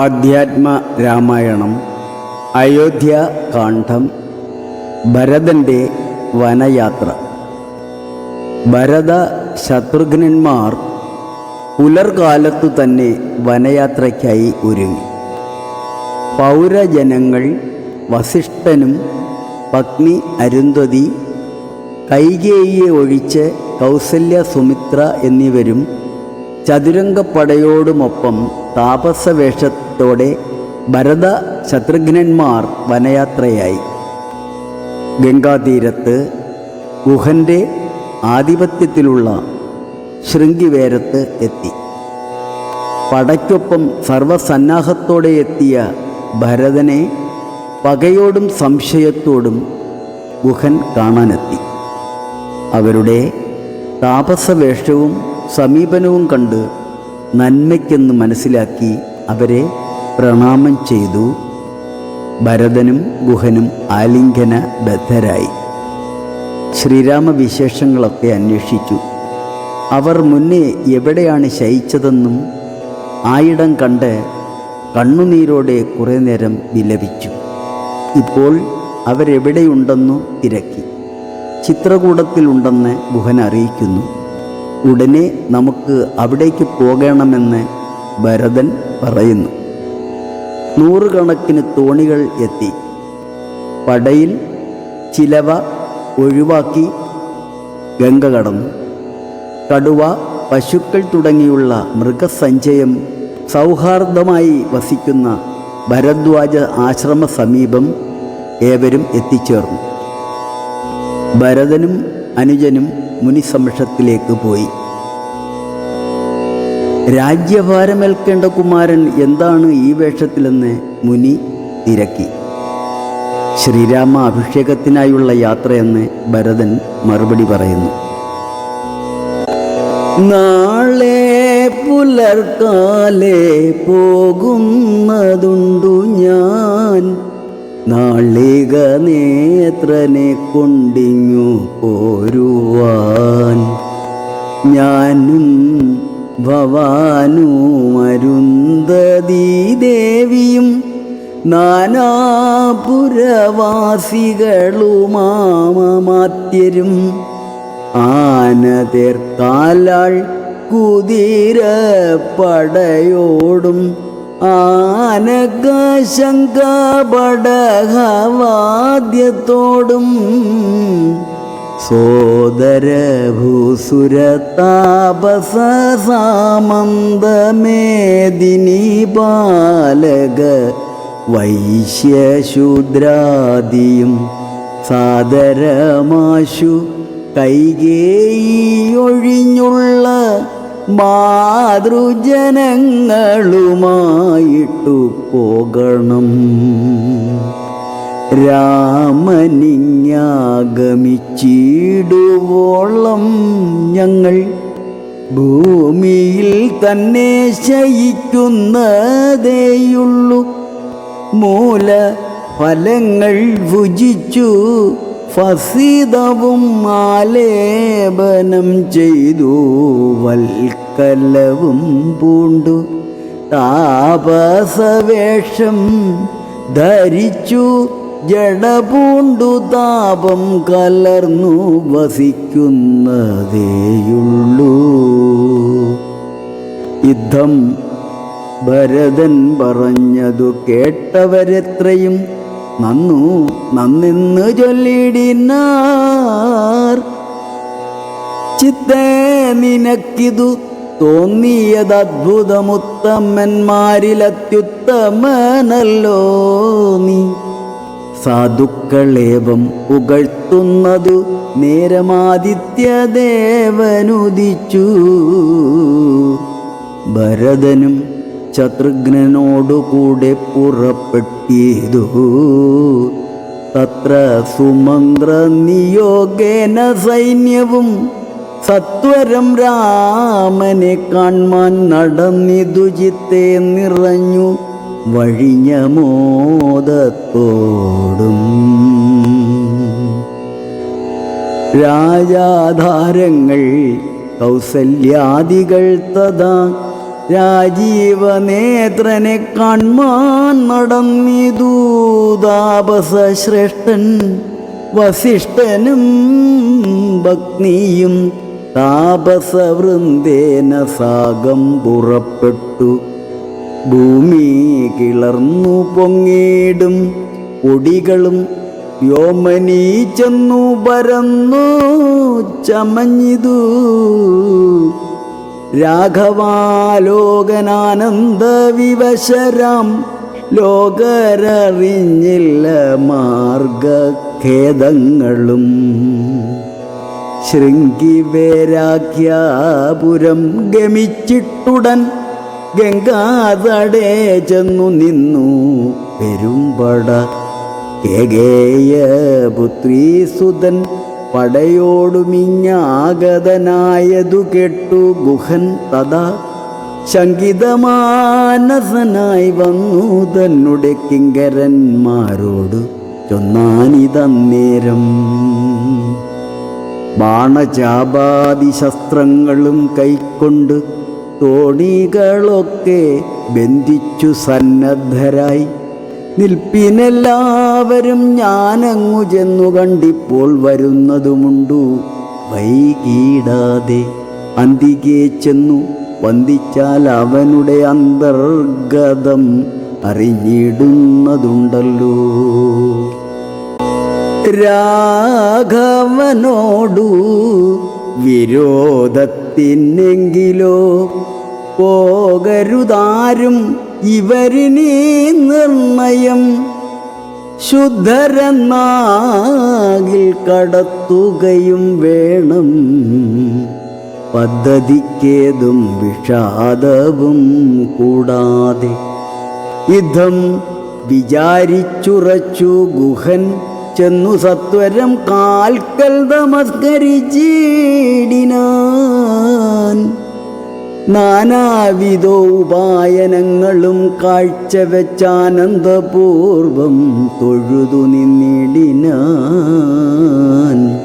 അധ്യാത്മ രാമായണം അയോധ്യാകാന്ഡം ഭരതൻ്റെ വനയാത്ര. ഭരത ശത്രുഘ്നന്മാർ പുലർകാലത്തു തന്നെ വനയാത്രയ്ക്കായി ഒരുങ്ങി. പൗരജനങ്ങൾ വസിഷ്ഠനും പത്നി അരുന്ധതി, കൈകേയിയെ ഒഴിച്ച് കൗസല്യ, സുമിത്ര എന്നിവരും ചതുരംഗപ്പടയോടുമൊപ്പം താപസവേഷത്തോടെ ഭരത ശത്രുഘ്നന്മാർ വനയാത്രയായി. ഗംഗാതീരത്ത് ഗുഹൻ്റെ ആധിപത്യത്തിലുള്ള ശൃംഗിവേരത്ത് എത്തി. പടയ്ക്കൊപ്പം സർവസന്നാഹത്തോടെ എത്തിയ ഭരതനെ പകയോടും സംശയത്തോടും ഗുഹൻ കാണാനെത്തി. അവരുടെ താപസവേഷവും സമീപനവും കണ്ട് നന്മയ്ക്കെന്ന് മനസ്സിലാക്കി അവരെ പ്രണാമം ചെയ്തു. ഭരതനും ഗുഹനും ആലിംഗന ബദ്ധരായി. ശ്രീരാമവിശേഷങ്ങളൊക്കെ അന്വേഷിച്ചു. അവർ മുന്നേ എവിടെയാണ് ശയിച്ചതെന്നും ആയിടം കണ്ട് കണ്ണുനീരോടെ കുറേ നേരം വിലപിച്ചു. ഇപ്പോൾ അവരെവിടെയുണ്ടെന്നു തിരക്കി. ചിത്രകൂടത്തിലുണ്ടെന്ന് ഗുഹൻ അറിയിക്കുന്നു. ഉടനെ നമുക്ക് അവിടേക്ക് പോകണമെന്ന് ഭരതൻ പറയുന്നു. 100 കണക്കിന് തോണികൾ എത്തി. പടയിൽ ചിലവ ഒഴിവാക്കി ഗംഗ കടന്നു. കടുവ, പശുക്കൾ തുടങ്ങിയുള്ള മൃഗസഞ്ചയം സൗഹാർദ്ദമായി വസിക്കുന്ന ഭരദ്വാജ ആശ്രമ സമീപം ഏവരും എത്തിച്ചേർന്നു. ഭരതനും അനുജനും മുനിസമക്ഷത്തിലേക്ക് പോയി. രാജ്യഭാരമേൽക്കേണ്ട കുമാരൻ എന്താണ് ഈ വേഷത്തിലെന്ന് മുനി തിരക്കി. ശ്രീരാമ അഭിഷേകത്തിനായുള്ള യാത്രയെന്ന് ഭരതൻ മറുപടി പറയുന്നു. നാളെ പുലർക്കാലേ പോകുന്നതുണ്ടു ഞാൻ, നാളിക നേത്രനെ കൊണ്ടിങ്ങു പോരുവാൻ. ഞാനും ഭവാനും അരുന്ധതി ദേവിയും നാനാപുരവാസികളുമാമാത്യരും ആനതേർക്കാലാൾ കുതിരപ്പടയോടും ആനകശങ്കപടഹവാദ്യത്തോടും സോദരഭൂസുരതാപസസാമന്തമേദിനി ബാലക വൈശ്യശൂദ്രാദിയും സാദരമാശു കൈകേയിയൊഴിഞ്ഞുള്ള മാതൃജനങ്ങളുമായിട്ടു പോകണം. രാമനിങ്ങാഗമിച്ചിടുവോളം ഞങ്ങൾ ഭൂമിയിൽ തന്നെ ശയിക്കുന്നതേയുള്ളൂ. മൂലഫലങ്ങൾ ഭുജിച്ചു ഫസിതവും ആലേപനം ചെയ്തു വൽക്കലവും പൂണ്ടു താപസവേഷം ധരിച്ചു ജഡപൂണ്ടു താപം കലർന്നു വസിക്കുന്നതേയുള്ളൂ. യുദ്ധം ഭരതൻ പറഞ്ഞതു കേട്ടവരെത്രയും നന്നെന്ന് ചൊല്ലിടിനാർ. ചിത്തേ നിനക്കിതു തോന്നിയതദ്ഭുതമുത്തമന്മാരിലത്യുത്തമനല്ലോ നീ. സാധുക്കളേവം പുകഴ്ത്തുന്നതു നേരമാദിത്യദേവനുദിച്ചു. ഭരതനും ശത്രുഘ്നനോടുകൂടെ പുറപ്പെട്ടു. തത്ര സുമന്ത്ര നിയോഗേന സൈന്യവും സത്വരം രാമനെ കാൺമാൻ നടന്നിതു. ചിത്തേ നിറഞ്ഞു വഴിഞ്ഞ മോദത്തോടും. രാജാധാരങ്ങൾ കൗസല്യാദികൾ തഥാ രാജീവനേത്രനെ കാൺമാൻ നടന്നിതു താപസശ്രേഷ്ഠൻ വസിഷ്ഠനും ഭഗ്നിയും താപസവൃന്ദേന സാഗം പുറപ്പെട്ടു. ഭൂമി കിളർന്നു പൊങ്ങിടും പൊടികളും വ്യോമനീ ചെന്നു പരന്നു ചമഞ്ഞിതു. രാഘവാലോകനാനന്ദ വിവശരാം ലോകരറിഞ്ഞില്ല മാർഗഖേദങ്ങളും. ശൃംഗിവേരാഖ്യാപുരം ഗമിച്ചിട്ടുടൻ ഗംഗാതടേ ചെന്നു നിന്നു പെരുമ്പട. കേകേയപുത്രീസുതൻ പടയോടുമിഞ്ഞാഗതനായതു കേട്ടു ഗുഹൻ തഥാ ശങ്കിതമാനസനായി വന്നു തന്നെ കിങ്കരന്മാരോട് ചൊന്നാനിതന്നേരം. ബാണചാപാദി ശസ്ത്രങ്ങളും കൈക്കൊണ്ട് തോണികളൊക്കെ ബന്ധിച്ചു സന്നദ്ധരായി നിൽപ്പിനെല്ലാവരും. ഞാനങ്ങു ചെന്നു കണ്ടിപ്പോൾ വരുന്നതുമുണ്ടു വൈകീടാതെ. അന്തികെ ചെന്നു വന്ദിച്ചാൽ അവനുടെ അന്തർഗതം അറിഞ്ഞിടുന്നതുണ്ടല്ലോ. രാഘവനോടു വിരോധത്തിനെങ്കിലോ പോകരുതാരും ഇവരിനീ നിർണയം. ശുദ്ധരെന്നാകിൽ കടത്തുകയും വേണം. പദ്ധതിക്കേതും വിഷാദവും കൂടാതെ. യുദ്ധം വിചാരിച്ചുറച്ചു ഗുഹൻ ചെന്നു സത്വരം കാൽക്കൽ നമസ്കരിച്ചിടിനാൻ. നാനാവിധോപായനങ്ങളും കാഴ്ചവെച്ചാനന്ദപൂർവം തൊഴുതു നിന്നിടിനാൻ.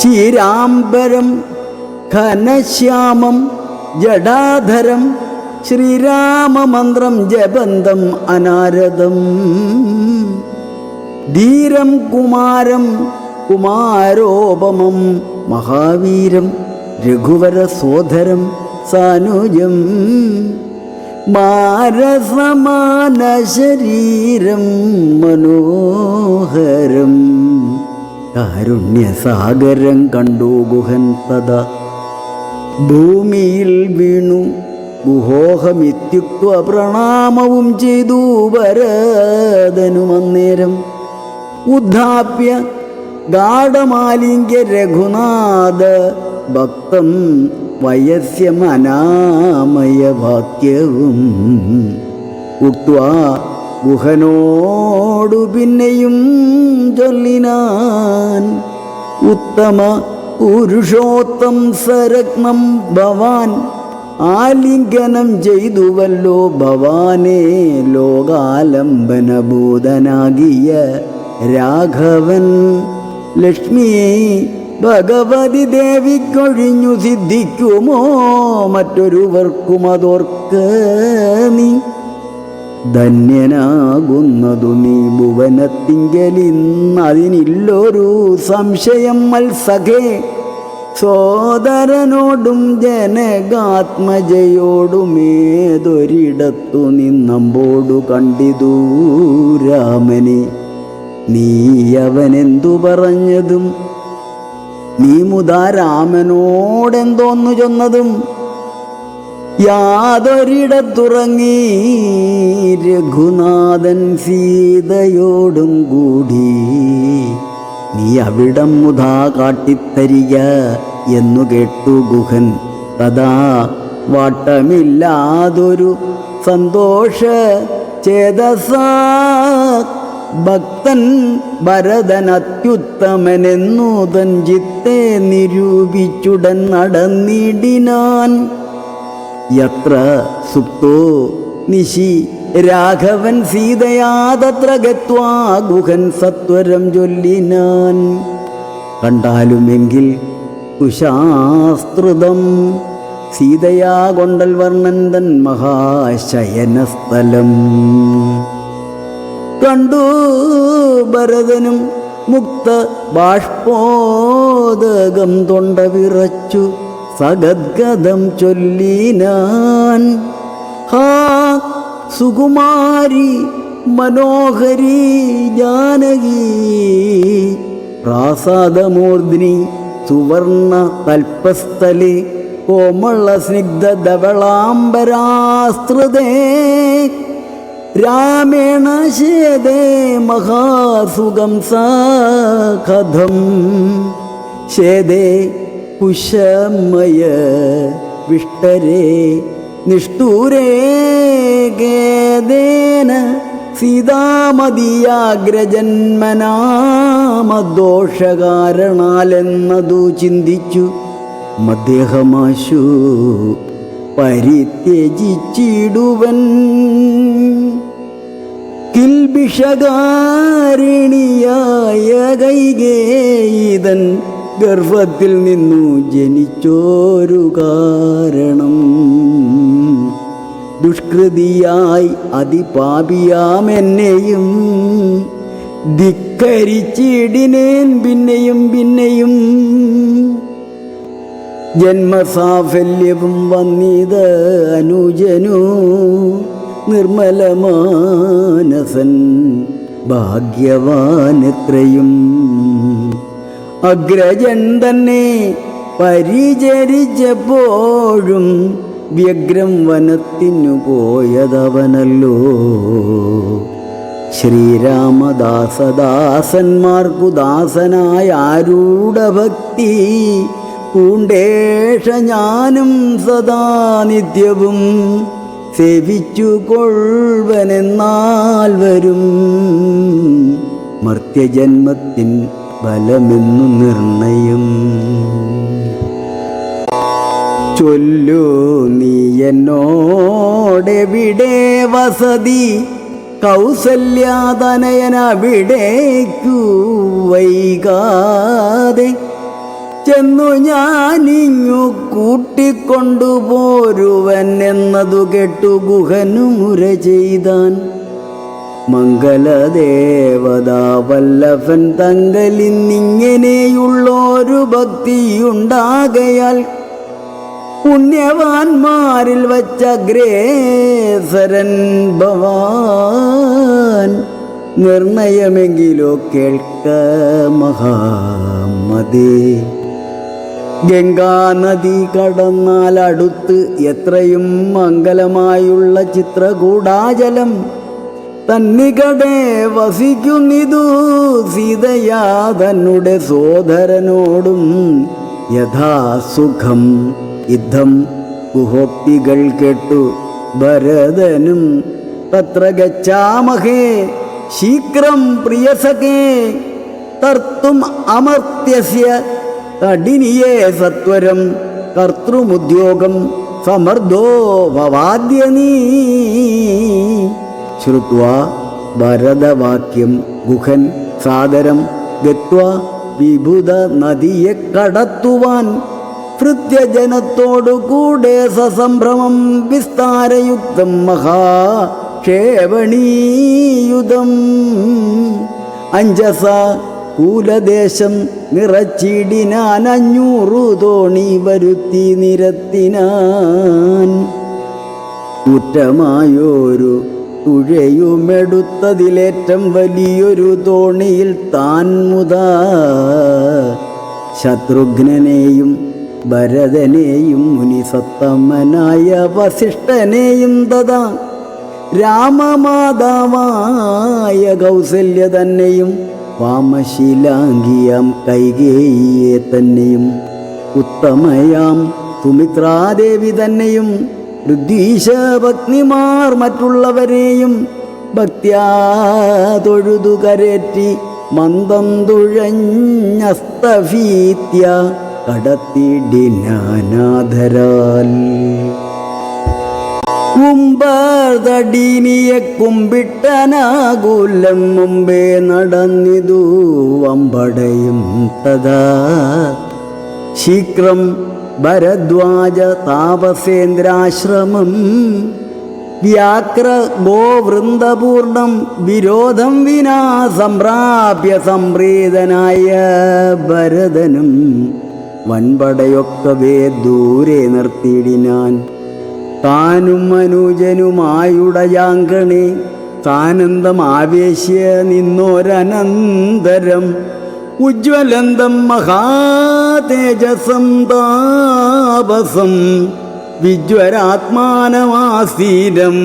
ചീരാംബരം ഘനശ്യാമം ജടാധരം ശ്രീരാമമന്ത്രം ജപന്തം അനാരദം. ധീരം കുമാരം കുമാരോപമം മഹാവീരം രഘുവരസോദരം സാനുജം. മാരസമാന ശരീരം മനോഹരം. കാരുണ്യസാഗരം കണ്ടു ഗുഹൻ തഥാ ഭൂമിയിൽ വീണു. ഗുഹോഹമിത്യുക്ത പ്രണാമവും ചെയ്തു ഭരതനുമന്നേരം. ഉദ്ധാപ്യ ഗാഢമാലിംഗ്യ രഘുനാഥ ഭക്തം വയസ്യമനാമയവാക്യവും ഉക്ത്വാ ഗുഹനോടു പിന്നെയും ചൊല്ലിനാൻ. ഉത്തമ പുരുഷോത്തം സരത്നം ഭവാൻ ആലിംഗനം ചെയ്തുവല്ലോ. ഭവാനെ ലോകാലംബനഭൂതനാകിയ രാഘവൻ. ലക്ഷ്മി ഭഗവതി ദേവിക്കൊഴിഞ്ഞു സിദ്ധിക്കുമോ മറ്റൊരുവർക്കും അതോർക്ക നീ. ധന്യനാകുന്നതു നീ ഭുവനത്തിങ്കലിന്നതിനില്ലൊരു സംശയം മത്സഖേ. സോദരനോടും ജനകാത്മജയോടുമേതൊരിടത്തു നിന്നമ്പോടു കണ്ടിതു രാമനെ. നീ അവനെന്തു പറഞ്ഞതും നീ മുതാ രാമനോടെന്തോന്നു ചൊന്നതും. യാതൊരിടത്തുറങ്ങി രഘുനാഥൻ സീതയോടും കൂടി. നീ അവിടം മുതാ കാട്ടിത്തരിക എന്നു കേട്ടു ഗുഹൻ. തഥാ വാട്ടമില്ലാതൊരു സന്തോഷ ചേതസാ ഭക്തൻ ഭരതൻ അത്യുത്തമനെന്നു തൻ ചിത്തെ നിരൂപിച്ചുടൻ നടന്നിടിനാൻ. യത്ര സുപ്തോ നിശി രാഘവൻ സീതയാ തത്ര ഗത്വാ ഗുഹൻ സത്വരം ചൊല്ലിനാൻ. കണ്ടാലുമെങ്കിൽ കുശാസ്ത്രിതം സീതയാ കൊണ്ടൽ വർണ്ണൻ തൻ മഹാശയനസ്ഥലം കണ്ടു ഭരതനും മുക്ത ബാഷ്പോദകം തൊണ്ട വിറച്ചു സഗദ്ഗതം ചൊല്ലിനാൻ. ഹാ സുകുമാരി മനോഹരി ജാനകി പ്രാസാദമൂർധ്നി സുവർണ തൽപസ്ഥലേ കോമള സ്നിഗ്ധ ധവളാംബരാസ്തൃതേ രാമേണ ശേദേ മഹാസുഖം സഖധം ശേദേ കുശമയ വിഷ്ടരേ നിഷ്ഠൂരേ ഗേദേന സീതാമതിയാഗ്രജന്മനാമദോഷകാരണാലെന്നതു ചിന്തിച്ചു മദ്ദേഹമാശു പരിത്യജിച്ചിടുവൻ. കിൽബിഷകാരിണിയായ കൈകേയിതൻ ഗർഭത്തിൽ നിന്നു ജനിച്ചോരു കാരണം ദുഷ്കൃതിയായി അതിപാപിയാമെന്നെയും ധിക്കരിച്ചിടിനേൻ പിന്നെയും പിന്നെയും. ജന്മസാഫല്യവും വന്നിത് അനുജനു നിർമ്മലമാനസൻ ഭാഗ്യവാനെത്രയും. അഗ്രജൻ തന്നെ പരിചരിച്ചപ്പോഴും വ്യഗ്രം വനത്തിനു പോയതവനല്ലോ. ശ്രീരാമദാസദാസന്മാർക്കു ദാസനായ ആരൂഢഭക്തി പൂണ്ടേഷ ഞാനും സദാ നിത്യവും സേവിച്ചു കൊൾവനെന്നാൽ വരും മർത്യജന്മത്തിൻ ബലമെന്നു നിർണയം. ചൊല്ലു നീ എന്നോടെവിടെ വസതി കൗസല്യാതനയനവിടേക്കു വൈകാതെ ചെന്നു ഞാനിങ്ങു കൂട്ടിക്കൊണ്ടുപോരുവൻ എന്നതു കേട്ടു ഗുഹനു മുര ചെയ്താൻ. മംഗലദേവതാ വല്ലഭൻ തങ്കലിന്നിങ്ങനെയുള്ളൊരു ഭക്തിയുണ്ടാകയാൽ പുണ്യവാന്മാരിൽ വച്ചഗ്രേസരൻ ഭവാൻ. നിർണയമെങ്കിലോ കേൾക്ക മഹാമതേ. ഗംഗാനദി കടന്നാൽ അടുത്ത് എത്രയും മംഗലമായുള്ള ചിത്രകൂടാചലം തന്നികടെ വസിക്കുന്നിതു സീതയാ തന്നെ സോദരനോടും യഥാസുഖം. യുദ്ധം ഗുഹോക്തികൾ കേട്ടു ഭരതനും തത്ര ഗച്ഛാമഹേ ശീഘ്രം പ്രിയസഖേ തർത്തും അമർത്യസ്യ തടിനിയേ സത്വരം കർത്തൃമുദ്യോഗം സമർദ്ധോ ഭവാദ്യ നീ. ശ്രുത്വാ ഭരതവാക്യം ഗുഹൻ സാദരം ഗത്വാ വിഭുത നദിയെ കടത്തുവാൻ ഭൃത്യജനത്തോടു കൂടെ സസംഭ്രമം വിസ്താരയുക്തം മഹാക്ഷേപണീയുധം. അഞ്ജസ കൂലദേശം നിറച്ചിടിനാൻ 500 തോണി വരുത്തി നിരത്തിനാൻ. കുറ്റമായൊരു തുഴയുമെടുത്തതിലേറ്റം വലിയൊരു തോണിയിൽ താൻ മുതാ ശത്രുഘ്നനെയും ഭരതനെയും മുനിസത്തമനായ വസിഷ്ഠനെയും തഥാ രാമമാതാവായ കൗസല്യ തന്നെയും വാമശീലാംഗിയാം കൈകേയിയെ തന്നെയും ഉത്തമയാം സുമിത്രാദേവി തന്നെയും ഋദ്വീശപത്നിമാർ മറ്റുള്ളവരെയും ഭക്ത്യാ തൊഴുതു കരേറ്റി മന്ദം തുഴഞ്ഞസ്തഭീത്യ കടത്തിടിനാനാഥരാൽ. കുംഭതടീനിയെ കുമ്പിട്ടനാകുലം മുമ്പേ നടന്നിതു വമ്പടയും തഥാ. ശീഘ്രം ഭരദ്വാജ താപസേന്ദ്രാശ്രമം വ്യാക്ര ഗോവൃന്ദപൂർണം വിരോധം വിനാ സംപ്രാപ്യ സംപ്രീതനായ ഭരതനും വൻപടയൊക്കവേ ദൂരെ നിർത്തിയിടിനാൻ. താനും അനുജനുമായുടയാങ്കണേ താനന്ദം ആവേശ്യ നിന്നോരനന്തരം ഉജ്വലന്തം മഹാതേജസം താപസം വിജ്വരാത്മാനമാസീനം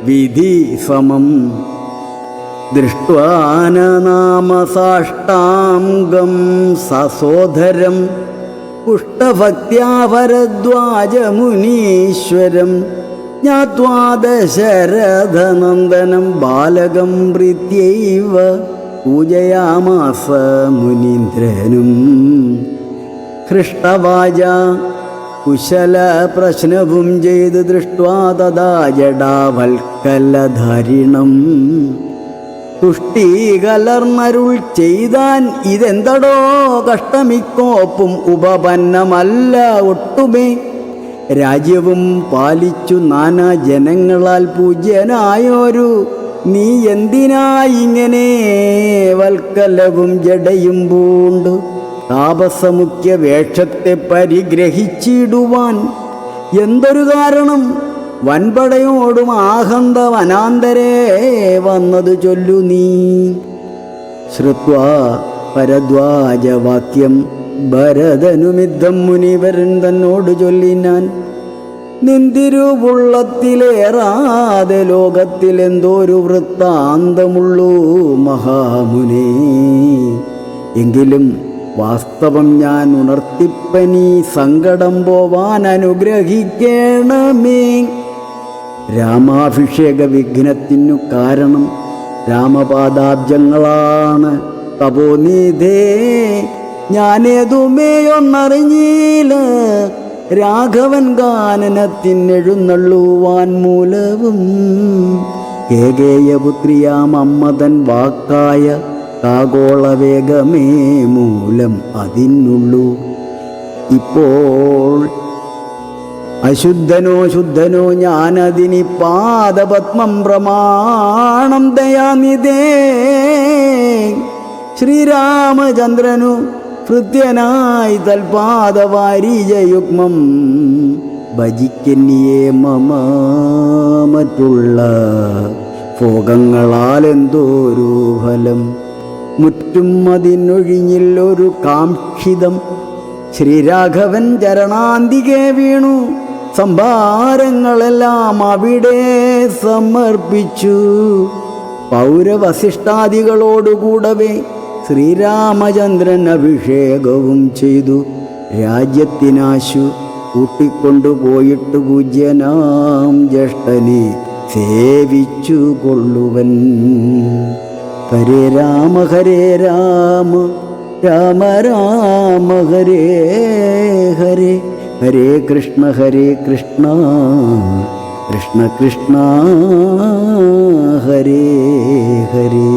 വിധി സമം ദൃഷ്ട്വാനനാമസാഷ്ടാംഗം സസോദരം പുഷ്ടഭക്ത്യാ ഭരദ്വാജമുനീശ്വരം ജ്ഞാത്വാ ദശരഥനന്ദനം ബാലകം പ്രീത്യൈവ പൂജയാമാസ മുനീന്ദ്രനും. ഹൃഷ്ടവാച കുശല പ്രശ്നവും ചെയ്ത് ദൃഷ്ട്വാ തഥാ ജടാവൽക്കലധാരിണം തുഷ്ടി കലർന്നരുൾ ചെയ്താൻ ഇതെന്തടോ കഷ്ടമിക്കോപ്പും ഉപപന്നമല്ല ഒട്ടുമേ. രാജ്യവും പാലിച്ചു നാനാ ജനങ്ങളാൽ പൂജ്യനായോരു നീ എന്തിനായിങ്ങനെ വൽക്കലവും ജടയും പൂണ്ടു താപസമുഖ്യ വേഷത്തെ പരിഗ്രഹിച്ചിടുവാൻ എന്തൊരു കാരണം? വൻപടയോടും ആഹന്ത വനാന്തരേ വന്നതു ചൊല്ലു നീ. ശ്രുത്വാ ഭരദ്വാജവാക്യം ഭരതനുമിദ്ധം മുനിവരൻ തന്നോട് ചൊല്ലിനാൻ. നിന്തിരുവുള്ളത്തിലേറാതെ ലോകത്തിലെന്തോരു വൃത്താന്തമുള്ളൂ മഹാമുനേ. എങ്കിലും വാസ്തവം ഞാൻ ഉണർത്തിപ്പനി സങ്കടം പോവാൻ അനുഗ്രഹിക്കണമേ. രാമാഭിഷേക വിഘ്നത്തിനു കാരണം രാമപാദാബ്ജങ്ങളാണ്. തപോനിധേ ഞാനേതുമേയൊന്നറിഞ്ഞില്ല. രാഘവൻ ഗാനനത്തിനെഴുന്നള്ളുവാൻ മൂലവും കേകേയപുത്രിയാം അമ്മതൻ വാക്കായ കാഗോളവേഗമേ മൂലം അതിനുള്ളൂ. ഇപ്പോൾ അശുദ്ധനോ ശുദ്ധനോ ഞാനതിനി പാദപത്മം പ്രമാണം ദയാനിധേ. ശ്രീരാമചന്ദ്രനു ഭൃത്യനായി തൽപാദവാരീജയുഗ്മം ഭജിക്കന്നിയേ മമ. മറ്റുള്ള ഭോഗങ്ങളാൽ എന്തോരു ഫലം മുറ്റും അതിനൊഴിഞ്ഞില്ലൊരു കാക്ഷിതം. ശ്രീരാഘവൻ ചരണാന്തികെ വീണു സംഭാരങ്ങളെല്ലാം അവിടെ സമർപ്പിച്ചു. പൗരവസിഷ്ഠാദികളോടുകൂടവേ ശ്രീരാമചന്ദ്രൻ അഭിഷേകവും ചെയ്തു. രാജ്യത്തിനാശു കൂട്ടിക്കൊണ്ടുപോയിട്ട് പൂജ്യനാം ജ്യേഷ്ഠനെ സേവിച്ചു കൊള്ളുവൻ. ഹരേ രാമ ഹരേ രാമ രാമ രാമ ഹരേ ഹരേ ഹരേ കൃഷ്ണ കൃഷ്ണ കൃഷ്ണ ഹരേ ഹരേ.